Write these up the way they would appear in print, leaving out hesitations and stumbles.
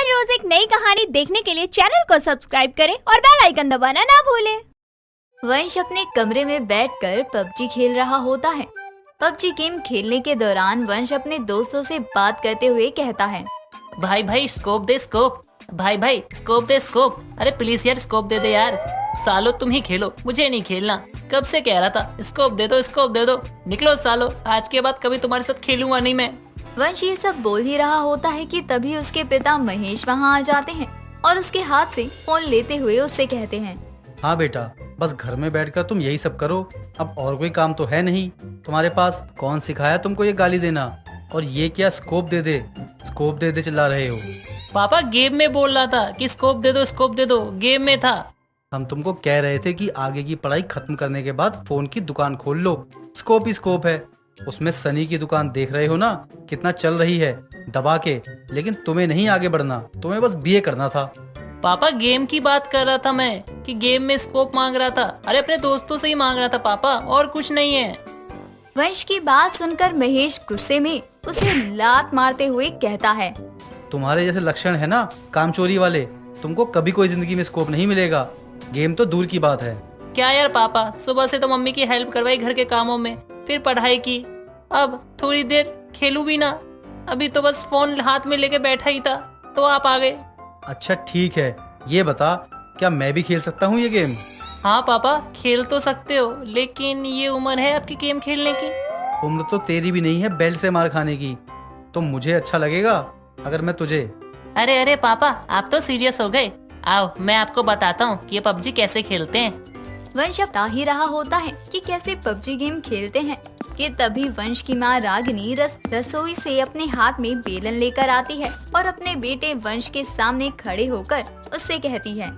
हर रोज एक नई कहानी देखने के लिए चैनल को सब्सक्राइब करें और बेल आइकन दबाना ना भूलें। वंश अपने कमरे में बैठकर पबजी खेल रहा होता है। पबजी गेम खेलने के दौरान वंश अपने दोस्तों से बात करते हुए कहता है, भाई भाई स्कोप दे स्कोप, भाई भाई स्कोप दे स्कोप, अरे प्लीज यार स्कोप दे दे यार, सालो तुम ही खेलो, मुझे नहीं खेलना, कब से कह रहा था स्कोप दे दो स्कोप दे दो, निकलो सालो, आज के बाद कभी तुम्हारे साथ खेलूंगा नहीं मैं। वंश ये सब बोल ही रहा होता है कि तभी उसके पिता महेश वहाँ आ जाते हैं और उसके हाथ से फोन लेते हुए उससे कहते हैं, हाँ बेटा, बस घर में बैठकर तुम यही सब करो, अब और कोई काम तो है नहीं तुम्हारे पास। कौन सिखाया तुमको ये गाली देना, और ये क्या स्कोप दे दे चिल्ला रहे हो। पापा गेम में बोल रहा था कि स्कोप दे दो, गेम में था। हम तुमको कह रहे थे कि आगे की पढ़ाई खत्म करने के बाद फोन की दुकान खोल लो, स्कोप ही स्कोप है। उसमें सनी की दुकान देख रहे हो ना, कितना चल रही है दबा के, लेकिन तुम्हें नहीं आगे बढ़ना, तुम्हें बस बीए करना था। पापा गेम की बात कर रहा था मैं कि गेम में स्कोप मांग रहा था, अरे अपने दोस्तों से ही मांग रहा था पापा, और कुछ नहीं है। वंश की बात सुनकर महेश गुस्से में उसे लात मारते हुए कहता है, तुम्हारे जैसे लक्षण है ना कामचोरी वाले, तुमको कभी कोई जिंदगी में स्कोप नहीं मिलेगा, गेम तो दूर की बात है। क्या यार पापा, सुबह से तो मम्मी की हेल्प करवाई घर के कामों में, फिर पढ़ाई की, अब थोड़ी देर खेलूं भी ना, अभी तो बस फोन हाथ में लेके बैठा ही था तो आप आ गए। अच्छा ठीक है, ये बता क्या मैं भी खेल सकता हूँ ये गेम? हाँ पापा खेल तो सकते हो, लेकिन ये उम्र है आपकी गेम खेलने की। उम्र तो तेरी भी नहीं है बेल्ट से मार खाने की, तो मुझे अच्छा लगेगा अगर मैं तुझे। अरे अरे पापा आप तो सीरियस हो गए, आओ मैं आपको बताता हूँ कि ये पबजी कैसे खेलते हैं। वंश अब बता ही रहा होता है कि कैसे पबजी गेम खेलते हैं कि तभी वंश की माँ रागिनी रसोई से अपने हाथ में बेलन लेकर आती है और अपने बेटे वंश के सामने खड़े होकर उससे कहती है,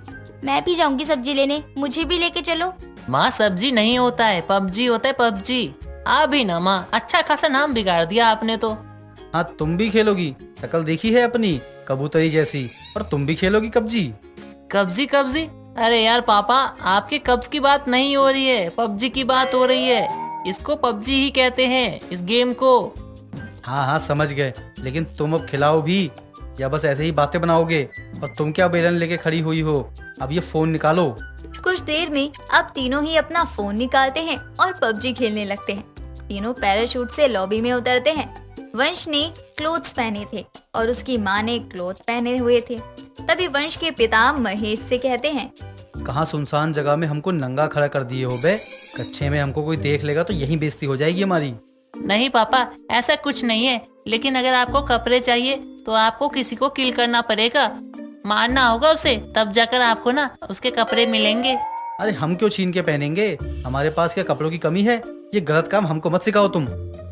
मैं भी जाऊंगी सब्जी लेने, मुझे भी लेके चलो। माँ सब्जी नहीं होता है, पबजी होता है पबजी। आ भी ना माँ, अच्छा खासा नाम बिगाड़ दिया आपने तो। हाँ तुम भी खेलोगी, शक्ल देखी है अपनी कबूतरी जैसी, और तुम भी खेलोगी कब्जी। कब्जी? अरे यार पापा आपके कब्ज की बात नहीं हो रही है, पबजी की बात हो रही है, इसको पबजी ही कहते हैं इस गेम को। हाँ हाँ समझ गए, लेकिन तुम अब खिलाओ भी या बस ऐसे ही बातें बनाओगे? और तुम क्या बेलन लेके खड़ी हुई हो, अब ये फोन निकालो। कुछ देर में अब तीनों ही अपना फोन निकालते हैं और पबजी खेलने लगते हैं। तीनों पैराशूट से लॉबी में उतरते हैं। वंश ने क्लोथ्स पहने थे और उसकी माँ ने क्लोथ पहने हुए थे। तभी वंश के पिता महेश से कहते हैं, कहाँ सुनसान जगह में हमको नंगा खड़ा कर दिए हो बे, कच्चे में हमको कोई देख लेगा तो यहीं बेइज्जती हो जाएगी हमारी। नहीं पापा ऐसा कुछ नहीं है, लेकिन अगर आपको कपड़े चाहिए तो आपको किसी को किल करना पड़ेगा, मारना होगा उसे, तब जाकर आपको ना उसके कपड़े मिलेंगे। अरे हम क्यों छीन के पहनेंगे, हमारे पास क्या कपड़ों की कमी है? ये गलत काम हमको मत सिखाओ तुम।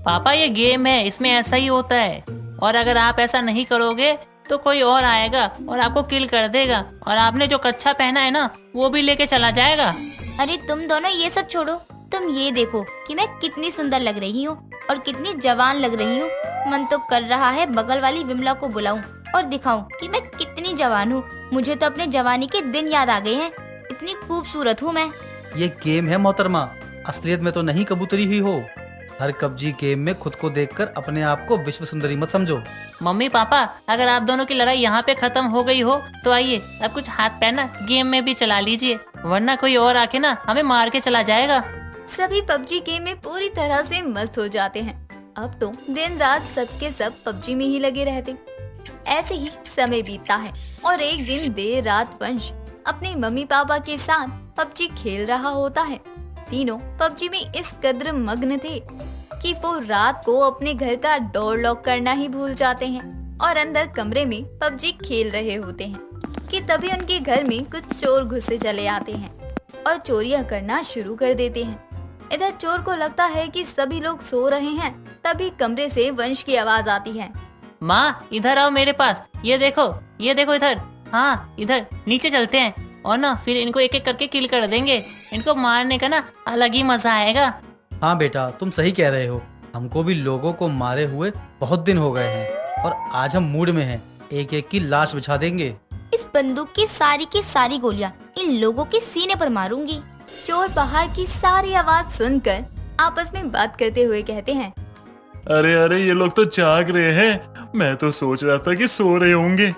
पापा ये गेम है, इसमें ऐसा ही होता है, और अगर आप ऐसा नहीं करोगे तो कोई और आएगा और आपको किल कर देगा, और आपने जो कच्छा पहना है ना वो भी लेके चला जाएगा। अरे तुम दोनों ये सब छोड़ो, तुम ये देखो कि मैं कितनी सुंदर लग रही हूँ और कितनी जवान लग रही हूँ। मन तो कर रहा है बगल वाली विमला को बुलाऊं और दिखाऊं कि मैं कितनी जवान हूँ। मुझे तो अपने जवानी के दिन याद आ गए हैं, इतनी खूबसूरत हूँ मैं। ये गेम है मोहतरमा, असलियत में तो नहीं कबूतरी हुई हो। हर कब्जी गेम में खुद को देखकर अपने आप को विश्व सुंदरी मत समझो। मम्मी पापा अगर आप दोनों की लड़ाई यहाँ पे खत्म हो गई हो तो आइए अब कुछ हाथ पैर ना गेम में भी चला लीजिए, वरना कोई और आके ना हमें मार के चला जाएगा। सभी पबजी गेम में पूरी तरह से मस्त हो जाते हैं। अब तो दिन रात सबके सब पबजी में ही लगे रहते। ऐसे ही समय बीतता है और एक दिन देर रात वंश अपने मम्मी पापा के साथ पबजी खेल रहा होता है। तीनों पबजी में इस कदर मग्न थे कि वो रात को अपने घर का डोर लॉक करना ही भूल जाते हैं और अंदर कमरे में पबजी खेल रहे होते हैं कि तभी उनके घर में कुछ चोर घुसे चले आते हैं और चोरियां करना शुरू कर देते हैं। इधर चोर को लगता है कि सभी लोग सो रहे हैं, तभी कमरे से वंश की आवाज आती है, माँ इधर आओ मेरे पास, ये देखो इधर, हाँ इधर नीचे चलते हैं और ना फिर इनको एक एक करके किल कर देंगे, इनको मारने का ना अलग ही मजा आएगा। हाँ बेटा तुम सही कह रहे हो, हमको भी लोगों को मारे हुए बहुत दिन हो गए हैं और आज हम मूड में हैं, एक एक की लाश बिछा देंगे। इस बंदूक की सारी गोलियां इन लोगों के सीने पर मारूंगी। चोर बाहर की सारी आवाज सुनकर आपस में बात करते हुए कहते हैं, अरे ये लोग तो जाग रहे हैं, मैं तो सोच रहा था कि सो रहे होंगे।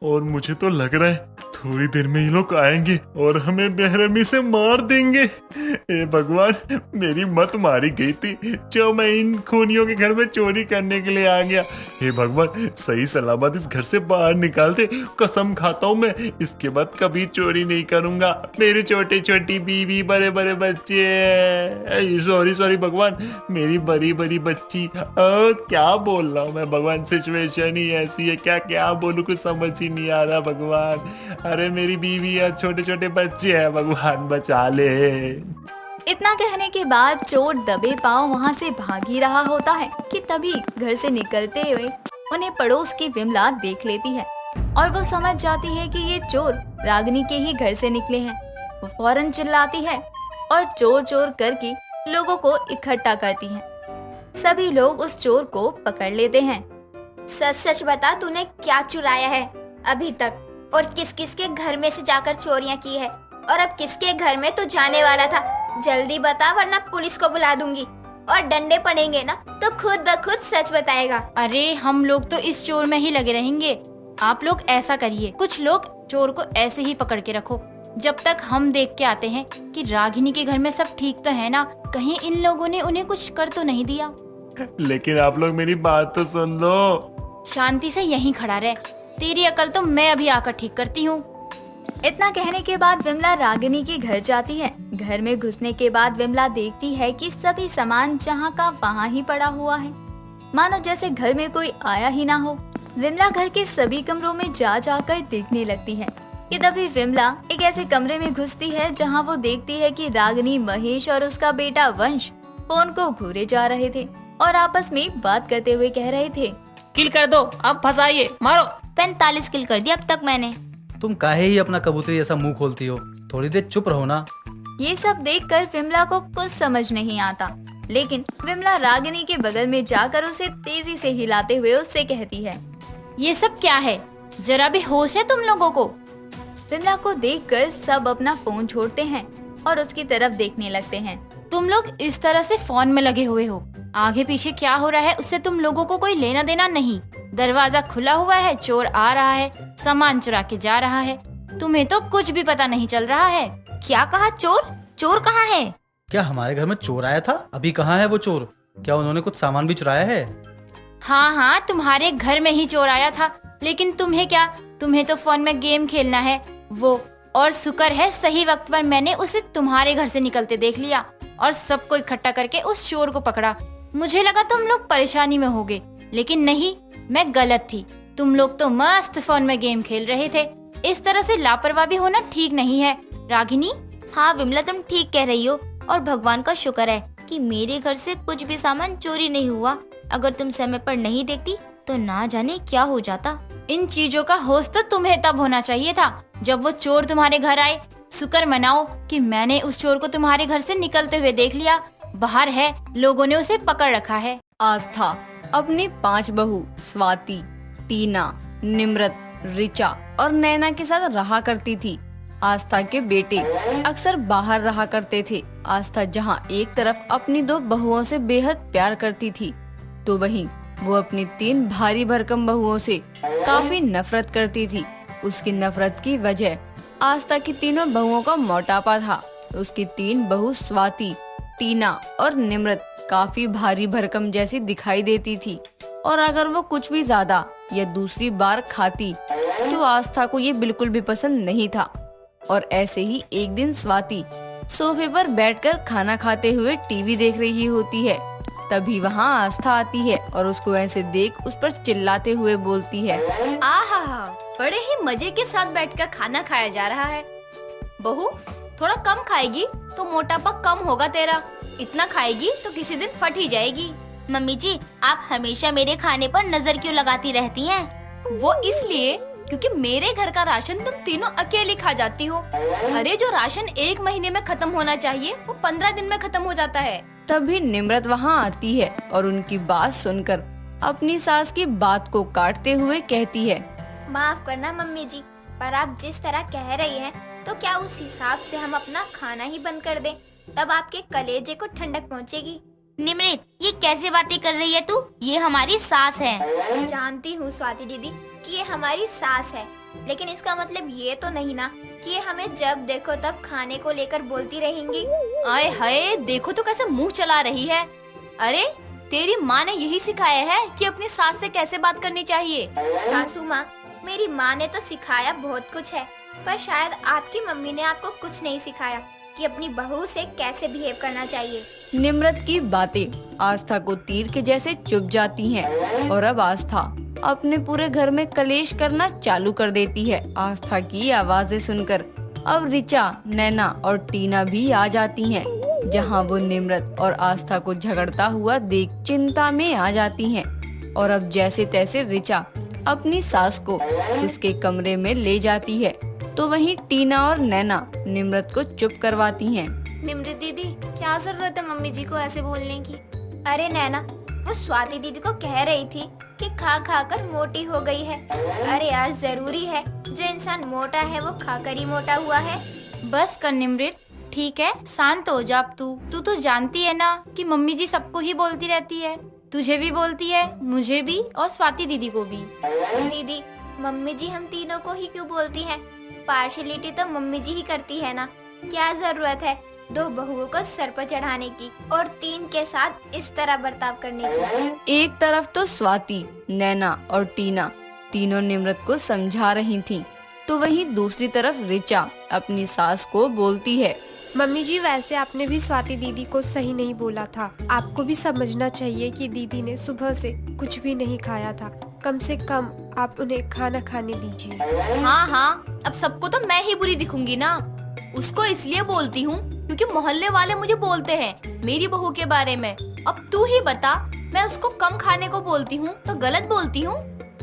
और मुझे तो लग रहा है थोड़ी देर में ये लोग आएंगे और हमें बेरहमी से मार देंगे। ए भगवान, मेरी मत मारी गई थी जो मैं इन खूनियों के घर में चोरी करने के लिए आ गया। हे भगवान, सही सलामत इस घर से बाहर निकाल दे। कसम खाता हूँ मैं इसके बाद कभी चोरी नहीं करूंगा। मेरे छोटे छोटी बीवी, बड़े बड़े बच्चे, सॉरी भगवान, मेरी बड़ी बड़ी बच्ची। क्या बोल रहा हूँ मैं भगवान, सिचुएशन ही ऐसी है, क्या क्या बोलूं कुछ समझ ही नहीं आ रहा भगवान। अरे मेरी बीवी है, छोटे छोटे बच्चे हैं, भगवान बचा ले। इतना कहने के बाद चोर दबे पांव वहाँ से भाग ही रहा होता है कि तभी घर से निकलते हुए उन्हें पड़ोस की विमला देख लेती है और वो समझ जाती है कि ये चोर रागिनी के ही घर से निकले हैं। वो फौरन चिल्लाती है और चोर चोर करके लोगों को इकट्ठा करती है। सभी लोग उस चोर को पकड़ लेते हैं। सच सच बता, तूने क्या चुराया है अभी तक, और किस किस के घर में से जाकर चोरियां की है, और अब किसके घर में तू जाने वाला था? जल्दी बता वरना पुलिस को बुला दूंगी, और डंडे पड़ेंगे ना तो खुद ब खुद सच बताएगा। अरे हम लोग तो इस चोर में ही लगे रहेंगे। आप लोग ऐसा करिए, कुछ लोग चोर को ऐसे ही पकड़ के रखो जब तक हम देख के आते हैं कि रागिनी के घर में सब ठीक तो है ना, कहीं इन लोगों ने उन्हें कुछ कर तो नहीं दिया। लेकिन आप लोग मेरी बात तो सुन लो। शांति से यहीं खड़ा रहे, तेरी अकल तो मैं अभी आकर ठीक करती हूँ। इतना कहने के बाद विमला रागिनी के घर जाती है। घर में घुसने के बाद विमला देखती है कि सभी सामान जहाँ का वहाँ ही पड़ा हुआ है, मानो जैसे घर में कोई आया ही ना हो। विमला घर के सभी कमरों में जा जाकर देखने लगती है कि तभी विमला एक ऐसे कमरे में घुसती है जहाँ वो देखती है कि रागिनी, महेश और उसका बेटा वंश फोन को घूरे जा रहे थे और आपस में बात करते हुए कह रहे थे, किल कर दो, अब फंसाइए, मारो। 45 किल कर दिया अब तक मैंने। तुम काहे ही अपना कबूतरी ऐसा मुंह खोलती हो, थोड़ी देर चुप रहो ना। ये सब देखकर विमला को कुछ समझ नहीं आता, लेकिन विमला रागिनी के बगल में जाकर उसे तेजी से हिलाते हुए उससे कहती है, ये सब क्या है, जरा भी होश है तुम लोगों को? विमला को देखकर सब अपना फोन छोड़ते हैं और उसकी तरफ देखने लगते हैं। तुम लोग इस तरह से फोन में लगे हुए हो, आगे पीछे क्या हो रहा है उससे तुम लोगों को कोई लेना देना नहीं। दरवाजा खुला हुआ है, चोर आ रहा है, सामान चुरा के जा रहा है, तुम्हें तो कुछ भी पता नहीं चल रहा है। क्या कहा? चोर? चोर कहाँ है? क्या हमारे घर में चोर आया था? अभी कहाँ है वो चोर? क्या उन्होंने कुछ सामान भी चुराया है? हाँ, तुम्हारे घर में ही चोर आया था, लेकिन तुम्हें क्या, तुम्हें तो फोन में गेम खेलना है वो। और शुक्र है सही वक्त पर मैंने उसे तुम्हारे घर से निकलते देख लिया और सबको इकट्ठा करके उस चोर को पकड़ा। मुझे लगा तुम लोग परेशानी में होगे, लेकिन नहीं, मैं गलत थी। तुम लोग तो मस्त फोन में गेम खेल रहे थे। इस तरह से लापरवाह भी होना ठीक नहीं है। रागिनी? हाँ विमला, तुम ठीक कह रही हो, और भगवान का शुक्र है कि मेरे घर से कुछ भी सामान चोरी नहीं हुआ। अगर तुम समय पर नहीं देखती तो ना जाने क्या हो जाता। इन चीजों का होश तो तुम्हें तब होना चाहिए था जब वो चोर तुम्हारे घर आए। शुक्र मनाओ कि मैंने उस चोर को तुम्हारे घर से निकलते हुए देख लिया। बाहर है, लोगों ने उसे पकड़ रखा है। आस्था अपनी 5 बहू स्वाति, टीना, निम्रत, ऋचा और नैना के साथ रहा करती थी। आस्था के बेटे अक्सर बाहर रहा करते थे। आस्था जहाँ एक तरफ अपनी 2 बहुओं से बेहद प्यार करती थी, तो वहीं वो अपनी 3 भारी भरकम बहुओं से काफी नफरत करती थी। उसकी नफरत की वजह आस्था की तीनों बहुओं का मोटापा था। उसकी 3 बहू स्वाति, टीना और निम्रत काफी भारी भरकम जैसी दिखाई देती थी, और अगर वो कुछ भी ज्यादा या दूसरी बार खाती तो आस्था को ये बिल्कुल भी पसंद नहीं था। और ऐसे ही एक दिन स्वाति सोफे पर बैठकर खाना खाते हुए टीवी देख रही होती है। तभी वहाँ आस्था आती है और उसको ऐसे देख उस पर चिल्लाते हुए बोलती है, आहा, बड़े ही मजे के साथ बैठकर खाना खाया जा रहा है। बहू, थोड़ा कम खाएगी तो मोटापा कम होगा तेरा। इतना खाएगी तो किसी दिन फट ही जाएगी। मम्मी जी, आप हमेशा मेरे खाने पर नजर क्यों लगाती रहती हैं? वो इसलिए क्योंकि मेरे घर का राशन तुम तीनों अकेली खा जाती हो। अरे जो राशन 1 महीने में खत्म होना चाहिए वो 15 दिन में खत्म हो जाता है। तभी निम्रत वहाँ आती है और उनकी बात सुनकर अपनी सास की बात को काटते हुए कहती है, माफ करना मम्मी जी, पर आप जिस तरह कह रही हैं, तो क्या उस हिसाब से हम अपना खाना ही बंद कर दें? तब आपके कलेजे को ठंडक पहुंचेगी। निम्रत, ये कैसे बातें कर रही है तू? ये हमारी सास है। जानती हूँ स्वाति दीदी कि ये हमारी सास है, लेकिन इसका मतलब ये तो नहीं ना कि ये हमें जब देखो तब खाने को लेकर बोलती रहेंगी। आए हाय, देखो तो कैसे मुंह चला रही है। अरे तेरी माँ ने यही सिखाया है कि अपनी सास से कैसे बात करनी चाहिए। सासू माँ, मेरी माँ ने तो सिखाया बहुत कुछ है, पर शायद आपकी मम्मी ने आपको कुछ नहीं सिखाया कि अपनी बहू से कैसे बिहेव करना चाहिए। निम्रत की बातें आस्था को तीर के जैसे चुभ जाती हैं और अब आस्था अपने पूरे घर में कलेश करना चालू कर देती है। आस्था की आवाजें सुनकर अब ऋचा, नैना और टीना भी आ जाती हैं, जहां वो निम्रत और आस्था को झगड़ता हुआ देख चिंता में आ जाती हैं। और अब जैसे तैसे ऋचा अपनी सास को उसके कमरे में ले जाती है, तो वहीं टीना और नैना निम्रत को चुप करवाती हैं। निम्रत दीदी, क्या जरूरत है मम्मी जी को ऐसे बोलने की? अरे नैना, वो स्वाति दीदी को कह रही थी कि खा खा कर मोटी हो गई है। अरे यार, जरूरी है? जो इंसान मोटा है वो खाकर ही मोटा हुआ है। बस कर निम्रत, ठीक है, शांत हो जा। अब तू तो जानती है ना कि मम्मी जी सबको ही बोलती रहती है। तुझे भी बोलती है, मुझे भी और स्वाति दीदी को भी। दीदी, मम्मी जी हम तीनों को ही क्यों बोलती हैं? पार्शलिटी तो मम्मी जी ही करती है ना। क्या जरूरत है 2 बहुओं को सर पर चढ़ाने की और 3 के साथ इस तरह बर्ताव करने की? एक तरफ तो स्वाति, नैना और टीना तीनों निम्रत को समझा रही थीं, तो वहीं दूसरी तरफ ऋचा अपनी सास को बोलती है। मम्मी जी, वैसे आपने भी स्वाति दीदी को सही नहीं बोला था। आपको भी समझना चाहिए कि दीदी ने सुबह से कुछ भी नहीं खाया था। कम से कम आप उन्हें खाना खाने दीजिए। हाँ, अब सबको तो मैं ही बुरी दिखूंगी ना। उसको इसलिए बोलती हूँ क्योंकि मोहल्ले वाले मुझे बोलते हैं मेरी बहू के बारे में। अब तू ही बता, मैं उसको कम खाने को बोलती हूँ तो गलत बोलती हूँ?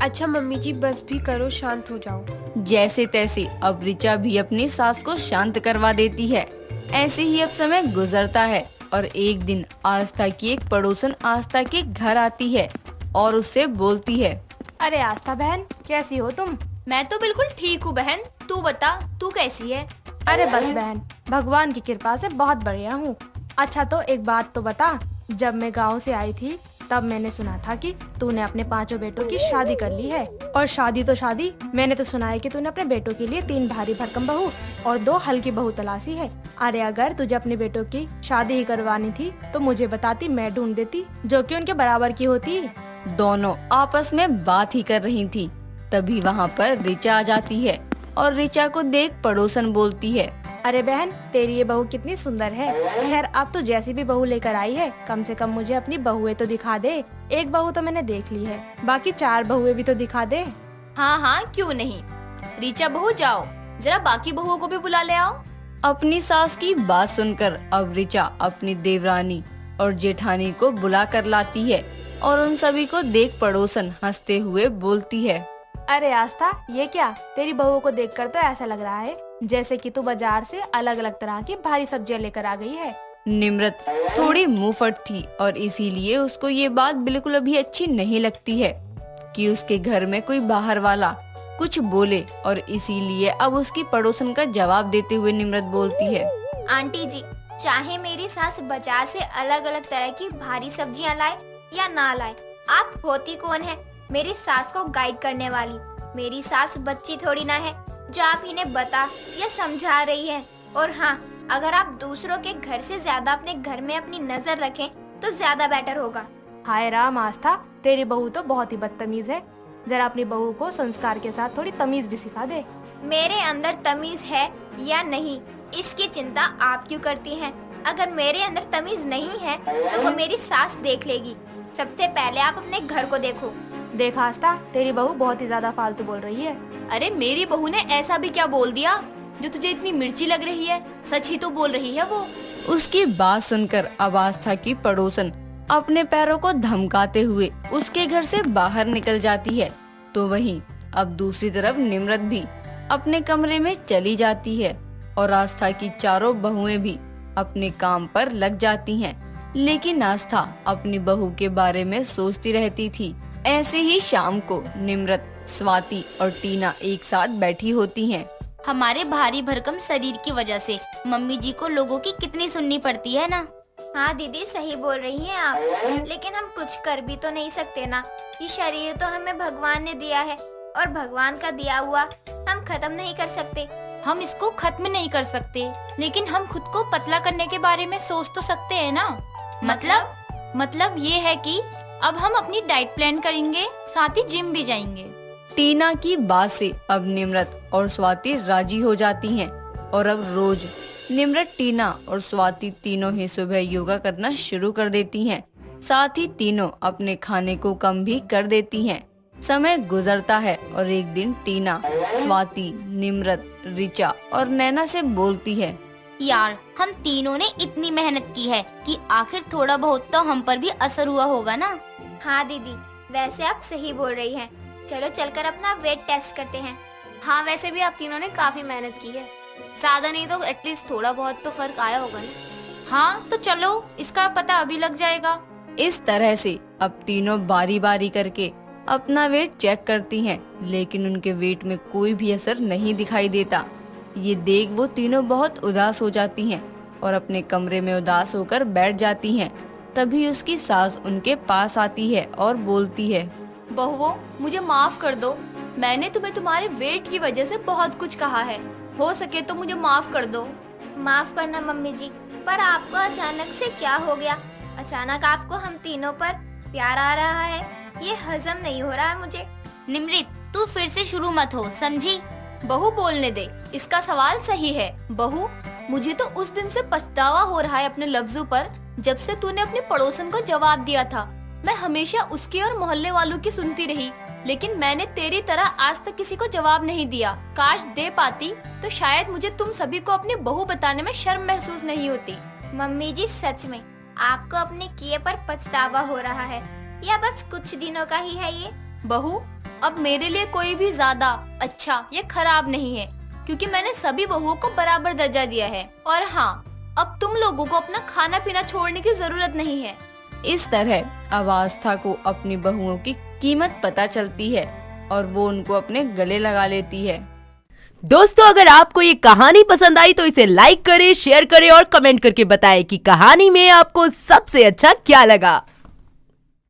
अच्छा मम्मी जी, बस भी करो, शांत हो जाओ। जैसे तैसे अब ऋचा भी अपनी सास को शांत करवा देती है। ऐसे ही अब समय गुजरता है और एक दिन आस्था की एक पड़ोसन आस्था के घर आती है और उससे बोलती है। अरे आस्था बहन, कैसी हो तुम? मैं तो बिल्कुल ठीक हूँ बहन, तू बता, तू कैसी है? अरे बस बहन, भगवान की कृपा से बहुत बढ़िया हूँ। अच्छा तो एक बात तो बता, जब मैं गांव से आई थी तब मैंने सुना था कि तूने अपने 5 बेटों की शादी कर ली है। और शादी तो शादी, मैंने तो सुना है कि तूने अपने बेटों के लिए 3 भारी भरकम बहू और 2 हल्की बहू तलाशी है। अरे अगर तुझे अपने बेटों की शादी ही करवानी थी तो मुझे बताती, मैं ढूंढ देती जो कि उनके बराबर की होती। दोनों आपस में बात ही कर रही थी, तभी वहाँ पर ऋचा आ जाती है और ऋचा को देख पड़ोसन बोलती है। अरे बहन, तेरी ये बहू कितनी सुंदर है। खैर, अब तू जैसी भी बहू लेकर आई है, कम से कम मुझे अपनी बहुएं तो दिखा दे। एक बहू तो मैंने देख ली है, बाकी 4 बहुएं भी तो दिखा दे। हाँ, क्यों नहीं। ऋचा बहू, जाओ जरा बाकी बहुओं को भी बुला ले आओ। अपनी सास की बात सुनकर अब ऋचा अपनी देवरानी और जेठानी को बुला कर लाती है और उन सभी को देख पड़ोसन हंसते हुए बोलती है। अरे आस्था, ये क्या? तेरी बहू को देखकर तो ऐसा लग रहा है जैसे कि तू बाजार से अलग अलग तरह की भारी सब्जियां लेकर आ गई है। निम्रत थोड़ी मुंहफट थी और इसीलिए उसको ये बात बिल्कुल अभी अच्छी नहीं लगती है कि उसके घर में कोई बाहर वाला कुछ बोले, और इसीलिए अब उसकी पड़ोसन का जवाब देते हुए निम्रत बोलती है। आंटी जी, चाहे मेरी सास बाजार से अलग अलग तरह की भारी सब्जियां लाए या ना लाए, आप होती कौन है मेरी सास को गाइड करने वाली? मेरी सास बच्ची थोड़ी ना है जो आप इन्हें बता या समझा रही है। और हाँ, अगर आप दूसरों के घर से ज्यादा अपने घर में अपनी नजर रखें तो ज्यादा बेटर होगा। हाय राम आस्था, तेरी बहू तो बहुत ही बदतमीज है। जरा अपनी बहू को संस्कार के साथ थोड़ी तमीज भी सिखा दे। मेरे अंदर तमीज है या नहीं, इसकी चिंता आप क्यों करती हैं? अगर मेरे अंदर तमीज नहीं है तो वो मेरी सास देख लेगी। सबसे पहले आप अपने घर को देखो। देख आस्था, तेरी बहू बहुत ही ज्यादा फालतू बोल रही है। अरे मेरी बहू ने ऐसा भी क्या बोल दिया जो तुझे इतनी मिर्ची लग रही है? सच ही तो बोल रही है वो। उसकी बात सुनकर अब आस्था की पड़ोसन अपने पैरों को धमकाते हुए उसके घर से बाहर निकल जाती है, तो वहीं अब दूसरी तरफ निम्रत भी अपने कमरे में चली जाती है और आस्था की 4 बहुएं भी अपने काम पर लग जाती हैं। लेकिन आस्था अपनी बहू के बारे में सोचती रहती थी। ऐसे ही शाम को निम्रत, स्वाति और टीना एक साथ बैठी होती हैं। हमारे भारी भरकम शरीर की वजह से मम्मी जी को लोगों की कितनी सुननी पड़ती है ना। हाँ दीदी, सही बोल रही हैं आप, लेकिन हम कुछ कर भी तो नहीं सकते ना। ये शरीर तो हमें भगवान ने दिया है और भगवान का दिया हुआ खत्म नहीं कर सकते। हम इसको खत्म नहीं कर सकते, लेकिन हम खुद को पतला करने के बारे में सोच तो सकते हैं ना। मतलब ये है कि अब हम अपनी डाइट प्लान करेंगे, साथ ही जिम भी जाएंगे। टीना की बात से अब निम्रत और स्वाति राजी हो जाती हैं और अब रोज निम्रत, टीना और स्वाति तीनों ही सुबह योगा करना शुरू कर देती हैं। साथ ही तीनों अपने खाने को कम भी कर देती हैं। समय गुजरता है और एक दिन टीना स्वाति, निम्रत, ऋचा और नैना से बोलती है, यार हम तीनों ने इतनी मेहनत की है कि आखिर थोड़ा बहुत तो हम पर भी असर हुआ होगा ना। हाँ दीदी, वैसे आप सही बोल रही हैं। चलो चलकर अपना वेट टेस्ट करते हैं। हाँ, वैसे भी आप तीनों ने काफी मेहनत की है, ज्यादा नहीं तो एटलीस्ट थोड़ा बहुत तो फर्क आया होगा ना। हाँ तो चलो, इसका पता अभी लग जाएगा। इस तरह से अब तीनों बारी बारी करके अपना वेट चेक करती हैं, लेकिन उनके वेट में कोई भी असर नहीं दिखाई देता। ये देख वो तीनों बहुत उदास हो जाती हैं और अपने कमरे में उदास होकर बैठ जाती हैं। तभी उसकी सास उनके पास आती है और बोलती है, बहुओं, मुझे माफ कर दो। मैंने तुम्हें तुम्हारे वेट की वजह से बहुत कुछ कहा है, हो सके तो मुझे माफ कर दो। माफ करना मम्मी जी, पर आपको अचानक से क्या हो गया? अचानक आपको हम तीनों पर प्यार आ रहा है, ये हजम नहीं हो रहा है मुझे। निम्रित, तू फिर से शुरू मत हो, समझी? बहू बोलने दे, इसका सवाल सही है। बहू, मुझे तो उस दिन से पछतावा हो रहा है अपने लफ्जों पर, जब से तूने अपने पड़ोसन को जवाब दिया था। मैं हमेशा उसकी और मोहल्ले वालों की सुनती रही, लेकिन मैंने तेरी तरह आज तक किसी को जवाब नहीं दिया। काश दे पाती तो शायद मुझे तुम सभी को अपनी बहू बताने में शर्म महसूस नहीं होती। मम्मी जी, सच में आपको अपने किए पर पछतावा हो रहा है या बस कुछ दिनों का ही है ये? बहू, अब मेरे लिए कोई भी ज्यादा अच्छा या खराब नहीं है, क्योंकि मैंने सभी बहुओं को बराबर दर्जा दिया है। और हाँ, अब तुम लोगों को अपना खाना पीना छोड़ने की जरूरत नहीं है। इस तरह अब आस्था को अपनी बहुओं की कीमत पता चलती है और वो उनको अपने गले लगा लेती है। दोस्तों, अगर आपको ये कहानी पसंद आई तो इसे लाइक करें, शेयर करें और कमेंट करके बताएं कि कहानी में आपको सबसे अच्छा क्या लगा।